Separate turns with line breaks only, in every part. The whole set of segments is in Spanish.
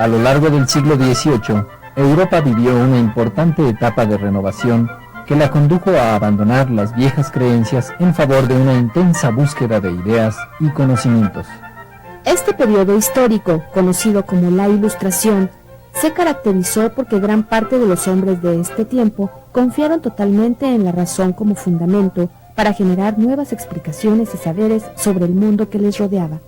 A lo largo del siglo XVIII, Europa vivió una importante etapa de renovación que la condujo a abandonar las viejas creencias en favor de una intensa búsqueda de ideas y conocimientos.
Este periodo histórico, conocido como la Ilustración, se caracterizó porque gran parte de los hombres de este tiempo confiaron totalmente en la razón como fundamento para generar nuevas explicaciones y saberes sobre el mundo que les rodeaba.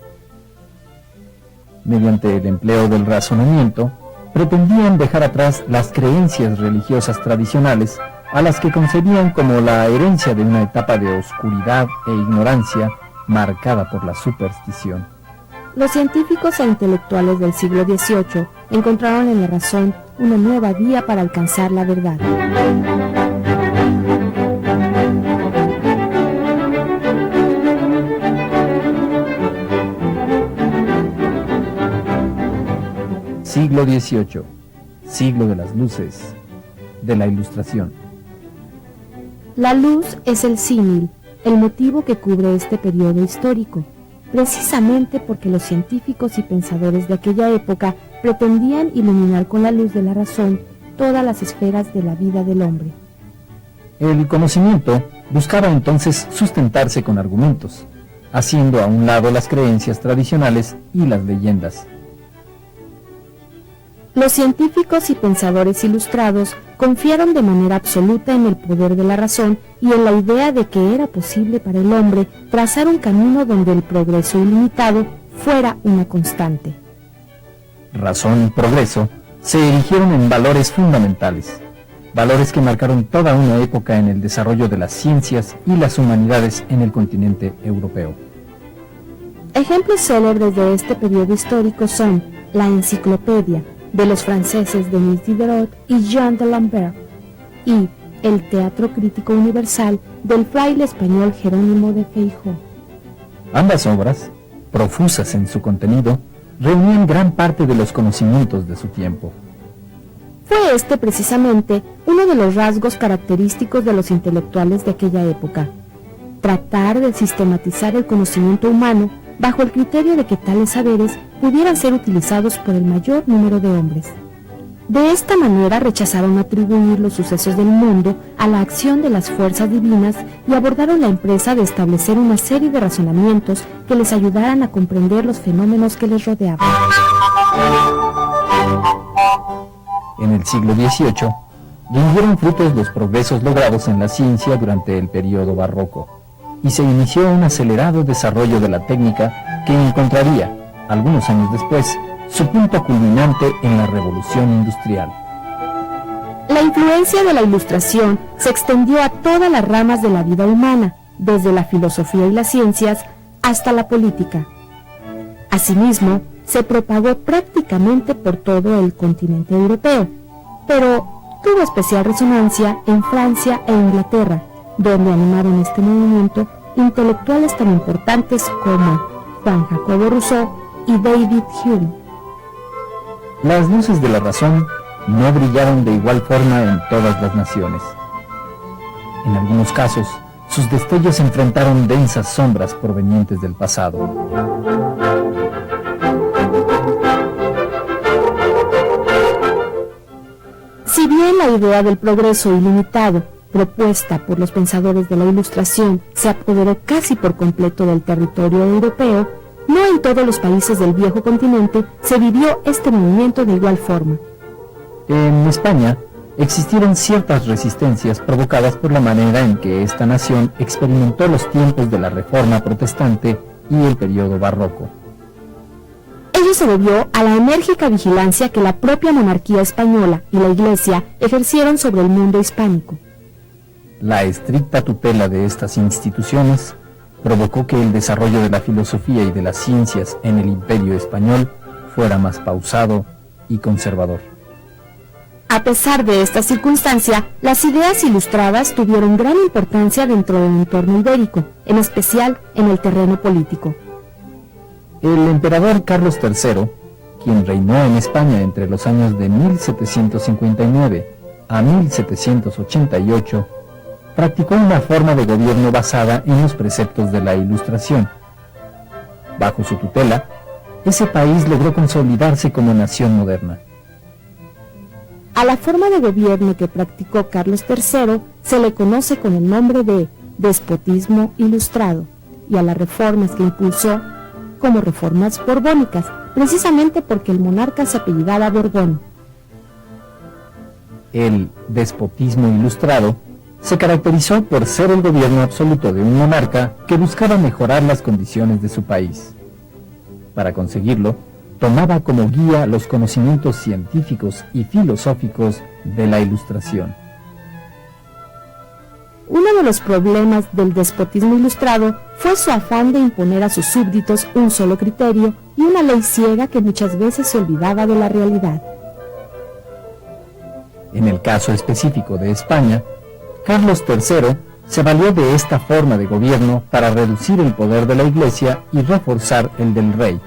Mediante el empleo del razonamiento, pretendían dejar atrás las creencias religiosas tradicionales a las que concebían como la herencia de una etapa de oscuridad e ignorancia marcada por la superstición.
Los científicos e intelectuales del siglo XVIII encontraron en la razón una nueva vía para alcanzar la verdad.
Siglo XVIII, siglo de las luces, de la Ilustración.
La luz es el símil, el motivo que cubre este periodo histórico, precisamente porque los científicos y pensadores de aquella época pretendían iluminar con la luz de la razón todas las esferas de la vida del hombre.
El conocimiento buscaba entonces sustentarse con argumentos, haciendo a un lado las creencias tradicionales y las leyendas.
Los científicos y pensadores ilustrados confiaron de manera absoluta en el poder de la razón y en la idea de que era posible para el hombre trazar un camino donde el progreso ilimitado fuera una constante.
Razón y progreso se erigieron en valores fundamentales, valores que marcaron toda una época en el desarrollo de las ciencias y las humanidades en el continente europeo.
Ejemplos célebres de este periodo histórico son la Enciclopedia, de los franceses Denis Diderot y Jean de Lambert, y el Teatro Crítico Universal del fraile español Jerónimo de Feijoo.
Ambas obras, profusas en su contenido, reunían gran parte de los conocimientos de su tiempo.
Fue este precisamente uno de los rasgos característicos de los intelectuales de aquella época: tratar de sistematizar el conocimiento humano bajo el criterio de que tales saberes pudieran ser utilizados por el mayor número de hombres. De esta manera rechazaron atribuir los sucesos del mundo a la acción de las fuerzas divinas y abordaron la empresa de establecer una serie de razonamientos que les ayudaran a comprender los fenómenos que les rodeaban.
En el siglo XVIII, rindieron frutos los progresos logrados en la ciencia durante el período barroco, y se inició un acelerado desarrollo de la técnica que encontraría, algunos años después, su punto culminante en la Revolución Industrial.
La influencia de la Ilustración se extendió a todas las ramas de la vida humana, desde la filosofía y las ciencias hasta la política. Asimismo, se propagó prácticamente por todo el continente europeo, pero tuvo especial resonancia en Francia e Inglaterra, donde animaron este movimiento intelectuales tan importantes como Juan Jacobo Rousseau y David Hume.
Las luces de la razón no brillaron de igual forma en todas las naciones. En algunos casos, sus destellos enfrentaron densas sombras provenientes del pasado.
Si bien la idea del progreso ilimitado, propuesta por los pensadores de la Ilustración, se apoderó casi por completo del territorio europeo, no en todos los países del viejo continente se vivió este movimiento de igual forma.
En España existieron ciertas resistencias provocadas por la manera en que esta nación experimentó los tiempos de la Reforma Protestante y el periodo barroco.
Ello se debió a la enérgica vigilancia que la propia monarquía española y la Iglesia ejercieron sobre el mundo hispánico.
La estricta tutela de estas instituciones provocó que el desarrollo de la filosofía y de las ciencias en el Imperio español fuera más pausado y conservador.
A pesar de esta circunstancia, las ideas ilustradas tuvieron gran importancia dentro del entorno ibérico, en especial en el terreno político.
El emperador Carlos III, quien reinó en España entre los años de 1759 a 1788, practicó una forma de gobierno basada en los preceptos de la Ilustración. Bajo su tutela, ese país logró consolidarse como nación moderna.
A la forma de gobierno que practicó Carlos III se le conoce con el nombre de despotismo ilustrado, y a las reformas que impulsó como reformas borbónicas, precisamente porque el monarca se apellidaba Borbón.
El despotismo ilustrado se caracterizó por ser el gobierno absoluto de un monarca que buscaba mejorar las condiciones de su país. Para conseguirlo, tomaba como guía los conocimientos científicos y filosóficos de la Ilustración.
Uno de los problemas del despotismo ilustrado fue su afán de imponer a sus súbditos un solo criterio y una ley ciega que muchas veces se olvidaba de la realidad.
En el caso específico de España, Carlos III se valió de esta forma de gobierno para reducir el poder de la Iglesia y reforzar el del rey.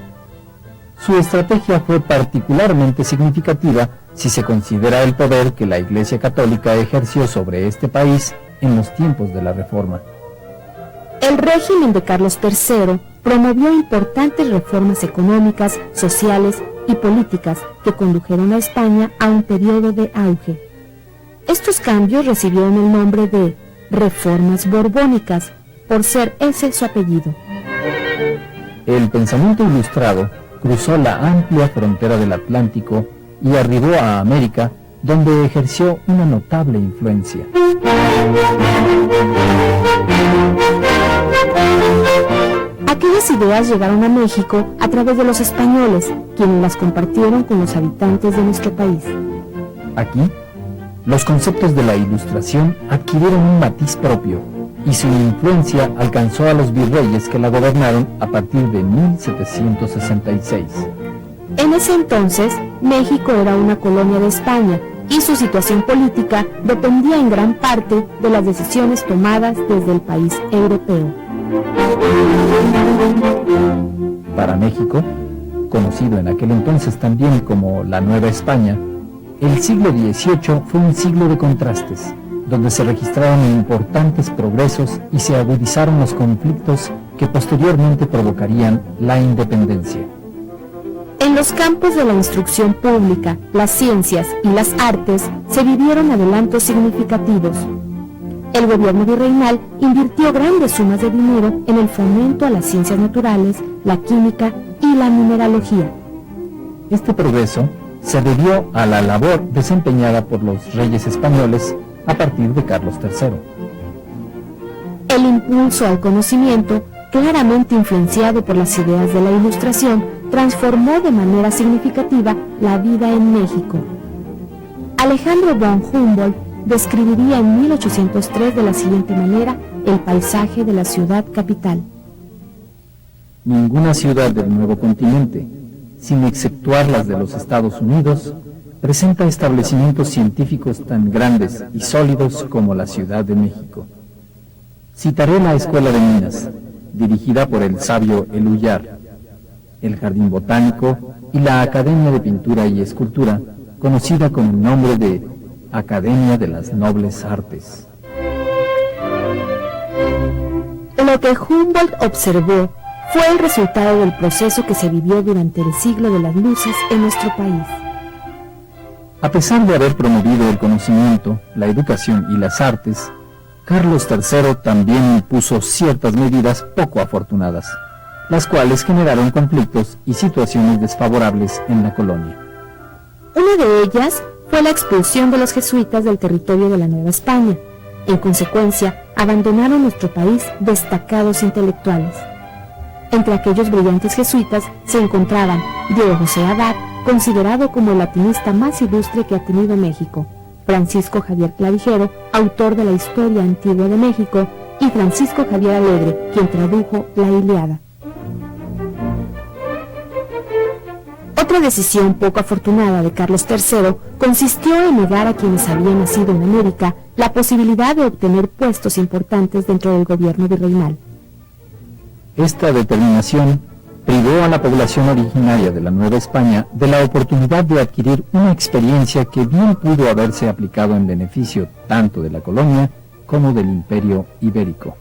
Su estrategia fue particularmente significativa si se considera el poder que la Iglesia Católica ejerció sobre este país en los tiempos de la Reforma.
El régimen de Carlos III promovió importantes reformas económicas, sociales y políticas que condujeron a España a un periodo de auge. Estos cambios recibieron el nombre de reformas borbónicas, por ser ese su apellido.
El pensamiento ilustrado cruzó la amplia frontera del Atlántico y arribó a América, donde ejerció una notable influencia.
Aquellas ideas llegaron a México a través de los españoles, quienes las compartieron con los habitantes de nuestro país.
Aquí, los conceptos de la Ilustración adquirieron un matiz propio y su influencia alcanzó a los virreyes que la gobernaron a partir de 1766.
En ese entonces, México era una colonia de España y su situación política dependía en gran parte de las decisiones tomadas desde el país europeo.
Para México, conocido en aquel entonces también como la Nueva España, el siglo XVIII fue un siglo de contrastes, donde se registraron importantes progresos y se agudizaron los conflictos que posteriormente provocarían la independencia.
En los campos de la instrucción pública, las ciencias y las artes se vivieron adelantos significativos. El gobierno virreinal invirtió grandes sumas de dinero en el fomento a las ciencias naturales, la química y la mineralogía.
Este progreso se debió a la labor desempeñada por los reyes españoles a partir de Carlos III.
El impulso al conocimiento, claramente influenciado por las ideas de la Ilustración, transformó de manera significativa la vida en México. Alejandro von Humboldt describiría en 1803 de la siguiente manera el paisaje de la ciudad capital.
Ninguna ciudad del nuevo continente, sin exceptuar las de los Estados Unidos, presenta establecimientos científicos tan grandes y sólidos como la Ciudad de México. Citaré la Escuela de Minas, dirigida por el sabio Eluyar, el Jardín Botánico y la Academia de Pintura y Escultura, conocida con el nombre de Academia de las Nobles Artes.
Lo que Humboldt observó fue el resultado del proceso que se vivió durante el siglo de las luces en nuestro país.
A pesar de haber promovido el conocimiento, la educación y las artes, Carlos III también impuso ciertas medidas poco afortunadas, las cuales generaron conflictos y situaciones desfavorables en la colonia.
Una de ellas fue la expulsión de los jesuitas del territorio de la Nueva España. En consecuencia, abandonaron nuestro país destacados intelectuales. Entre aquellos brillantes jesuitas se encontraban Diego José Abad, considerado como el latinista más ilustre que ha tenido México, Francisco Javier Clavijero, autor de la Historia Antigua de México, y Francisco Javier Alegre, quien tradujo la Ilíada. Otra decisión poco afortunada de Carlos III consistió en negar a quienes habían nacido en América la posibilidad de obtener puestos importantes dentro del gobierno virreinal.
Esta determinación privó a la población originaria de la Nueva España de la oportunidad de adquirir una experiencia que bien pudo haberse aplicado en beneficio tanto de la colonia como del Imperio Ibérico.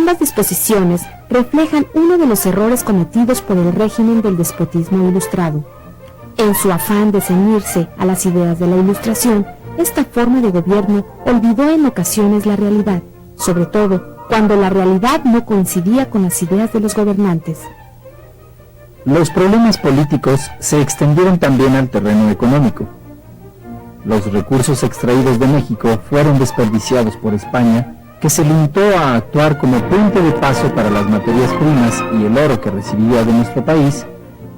Ambas disposiciones reflejan uno de los errores cometidos por el régimen del despotismo ilustrado. En su afán de ceñirse a las ideas de la Ilustración, esta forma de gobierno olvidó en ocasiones la realidad, sobre todo cuando la realidad no coincidía con las ideas de los gobernantes.
Los problemas políticos se extendieron también al terreno económico. Los recursos extraídos de México fueron desperdiciados por España, que se limitó a actuar como puente de paso para las materias primas y el oro que recibía de nuestro país,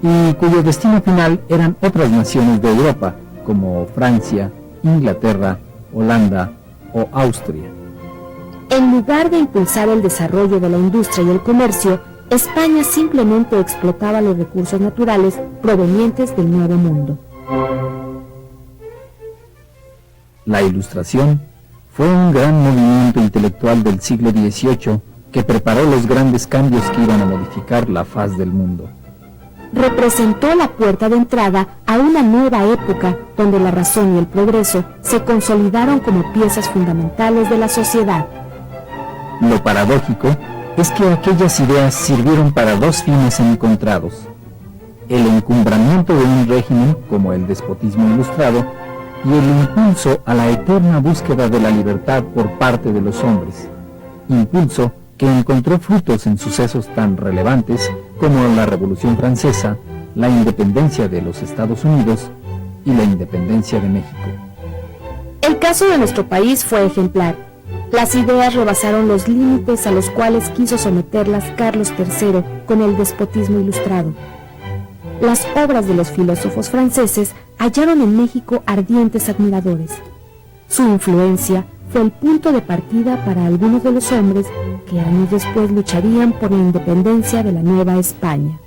y cuyo destino final eran otras naciones de Europa, como Francia, Inglaterra, Holanda o Austria.
En lugar de impulsar el desarrollo de la industria y el comercio, España simplemente explotaba los recursos naturales provenientes del Nuevo Mundo.
La Ilustración fue un gran movimiento intelectual del siglo XVIII que preparó los grandes cambios que iban a modificar la faz del mundo.
Representó la puerta de entrada a una nueva época donde la razón y el progreso se consolidaron como piezas fundamentales de la sociedad.
Lo paradójico es que aquellas ideas sirvieron para dos fines encontrados: el encumbramiento de un régimen como el despotismo ilustrado y el impulso a la eterna búsqueda de la libertad por parte de los hombres, impulso que encontró frutos en sucesos tan relevantes como la Revolución Francesa, la independencia de los Estados Unidos y la independencia de México.
El caso de nuestro país fue ejemplar. Las ideas rebasaron los límites a los cuales quiso someterlas Carlos III con el despotismo ilustrado. Las obras de los filósofos franceses hallaron en México ardientes admiradores. Su influencia fue el punto de partida para algunos de los hombres que años después lucharían por la independencia de la Nueva España.